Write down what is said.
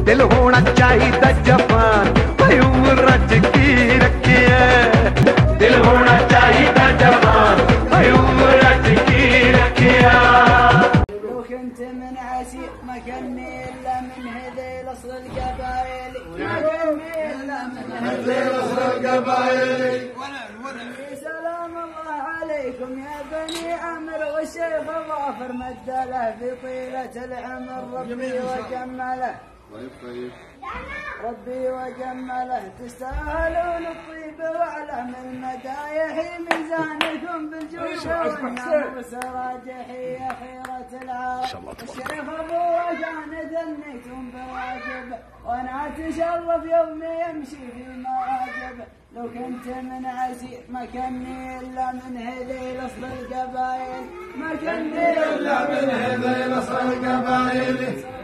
दिल होना चाहिए जवान भाई उम्र की रखिए दिल होना चाहिए जवान भाई उम्र की रखिए لو كنت من عسير ما كني الا من هذيل اصل القبائل ما كني الا من هذيل اصل القبائل سلام الله عليكم يا بني عمرو والشيخ ظافر مد له في طيلة العمر ربي وجمله ربي وجمله تستاهلون الطيب واعلم المدايح ميزانكم بالجود والنفس راجحي يا خيرة العرب الشيخ ابو وجان ذنيتم بواجبه وانا اتشرف يومي يمشي في مواجبه لو كنت من عسير ما كني الا من هذيل اصل القبائل ما كني الا من هذيل اصل القبائل